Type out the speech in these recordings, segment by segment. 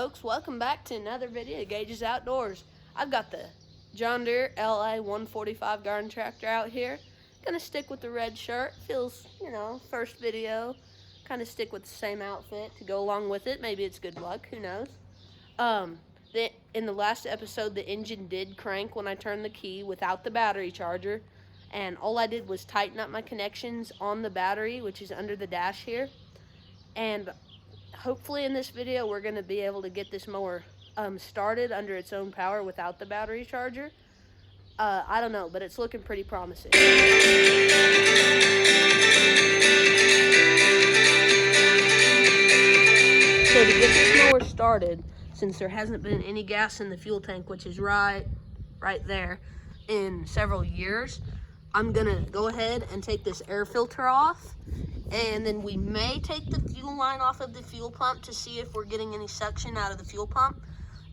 folks, welcome back to another video of Gage's Outdoors. I've got the John Deere LA 145 garden tractor out here. Gonna stick with the red shirt. Feels, first video. Kind of stick with the same outfit to go along with it. Maybe it's good luck, who knows. In the last episode, the engine did crank when I turned the key without the battery charger. And all I did was tighten up my connections on the battery, which is under the dash here. And hopefully in this video we're going to be able to get this mower started under its own power without the battery charger. I don't know, but it's looking pretty promising. So to get this mower started, since there hasn't been any gas in the fuel tank, which is right there, in several years, I'm going to go ahead and take this air filter off. And then we may take the fuel line off of the fuel pump to see if we're getting any suction out of the fuel pump.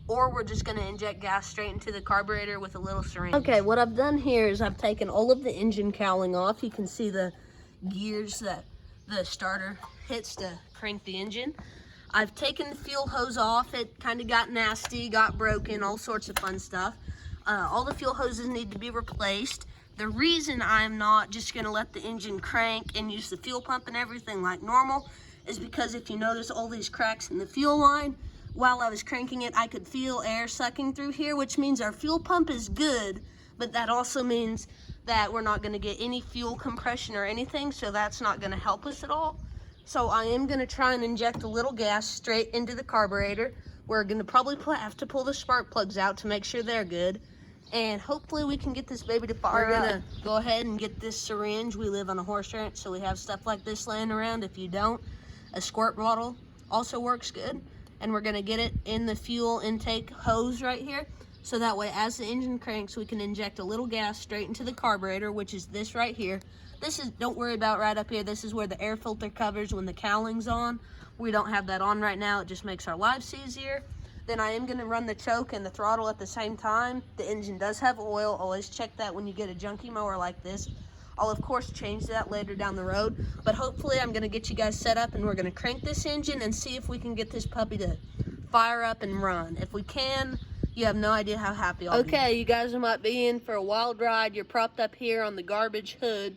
Or we're just going to inject gas straight into the carburetor with a little syringe. Okay, what I've done here is I've taken all of the engine cowling off. You can see the gears that the starter hits to crank the engine. I've taken the fuel hose off. It kind of got nasty, got broken, all sorts of fun stuff. All the fuel hoses need to be replaced. The reason I'm not just going to let the engine crank and use the fuel pump and everything like normal is because if you notice all these cracks in the fuel line, while I was cranking it, I could feel air sucking through here, which means our fuel pump is good, but that also means that we're not going to get any fuel compression or anything, so that's not going to help us at all. So I am going to try and inject a little gas straight into the carburetor. We're going to probably have to pull the spark plugs out to make sure they're good. And hopefully we can get this baby to fire up. We're gonna go ahead and get this syringe. We live on a horse ranch, so we have stuff like this laying around. If you don't, a squirt bottle also works good. And we're gonna get it in the fuel intake hose right here. So that way, as the engine cranks, we can inject a little gas straight into the carburetor, which is this right here. This is, don't worry about right up here. This is where the air filter covers when the cowling's on. We don't have that on right now. It just makes our lives easier. Then I am going to run the choke and the throttle at the same time. The engine does have oil. Always check that when you get a junky mower like this. I'll of course change that later down the road, but hopefully I'm going to get you guys set up and we're going to crank this engine and see if we can get this puppy to fire up and run. If we can, you have no idea how happy I'll be. Okay, you guys might be in for a wild ride. You're propped up here on the garbage hood.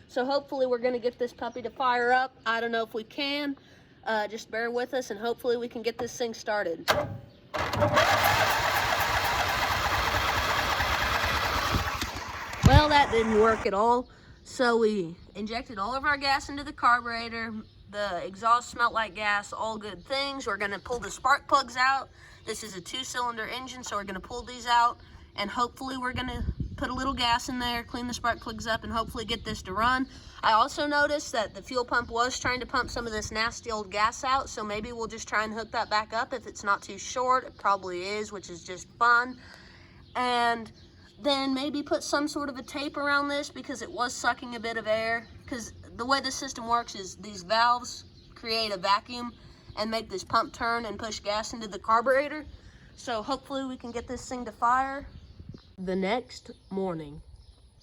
So hopefully we're going to get this puppy to fire up. I don't know if we can. Just bear with us and hopefully we can get this thing started. Well, that didn't work at all. So we injected all of our gas into the carburetor. The exhaust smelled like gas, all good things. We're gonna pull the spark plugs out. This is a 2-cylinder engine, so we're gonna pull these out and hopefully we're gonna put a little gas in there, clean the spark plugs up, and hopefully get this to run. I also noticed that the fuel pump was trying to pump some of this nasty old gas out, so maybe we'll just try and hook that back up if it's not too short. It probably is, which is just fun. And then maybe put some sort of a tape around this because it was sucking a bit of air. Because the way the system works is these valves create a vacuum and make this pump turn and push gas into the carburetor. So hopefully we can get this thing to fire. The next morning.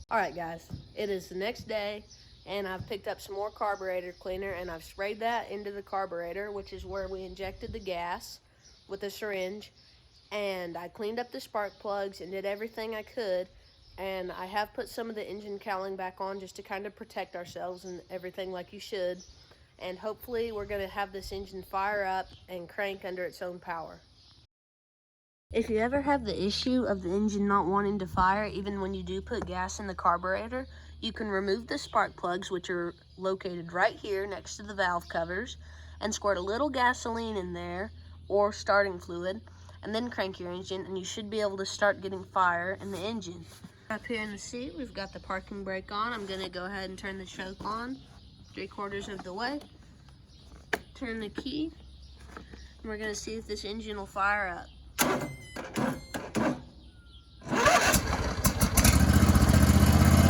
All right, guys, it is the next day, and I've picked up some more carburetor cleaner, and I've sprayed that into the carburetor, which is where we injected the gas with a syringe, and I cleaned up the spark plugs and did everything I could, and I have put some of the engine cowling back on just to kind of protect ourselves and everything like you should, and hopefully we're going to have this engine fire up and crank under its own power. If you ever have the issue of the engine not wanting to fire, even when you do put gas in the carburetor, you can remove the spark plugs, which are located right here next to the valve covers, and squirt a little gasoline in there, or starting fluid, and then crank your engine, and you should be able to start getting fire in the engine. Up here in the seat, we've got the parking brake on. I'm going to go ahead and turn the choke on 3/4 of the way. Turn the key, and we're going to see if this engine will fire up.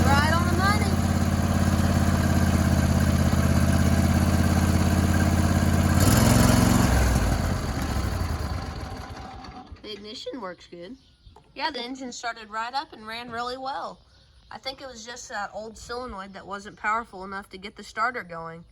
Right on the money. The ignition works good. Yeah, the engine started right up and ran really well. I think it was just that old solenoid that wasn't powerful enough to get the starter going.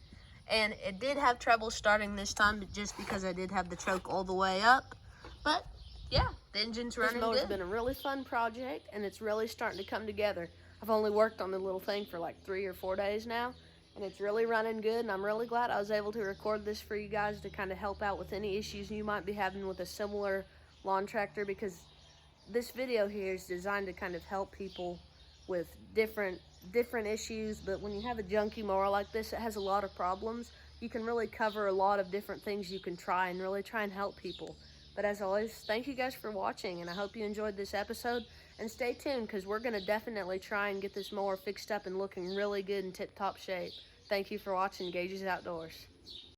And it did have trouble starting this time just because I did have the choke all the way up. But yeah, the engine's running This mower's good. been a really fun project, and it's really starting to come together. I've only worked on the little thing for like 3 or 4 days now, and it's really running good, and I'm really glad I was able to record this for you guys to kind of help out with any issues you might be having with a similar lawn tractor, because this video here is designed to kind of help people with different issues. But when you have a junky mower like this, it has a lot of problems. You can really cover a lot of different things you can try and really try and help people. But as always, thank you guys for watching, and I hope you enjoyed this episode. And stay tuned, because we're going to definitely try and get this mower fixed up and looking really good in tip-top shape. Thank you for watching Gage's Outdoors.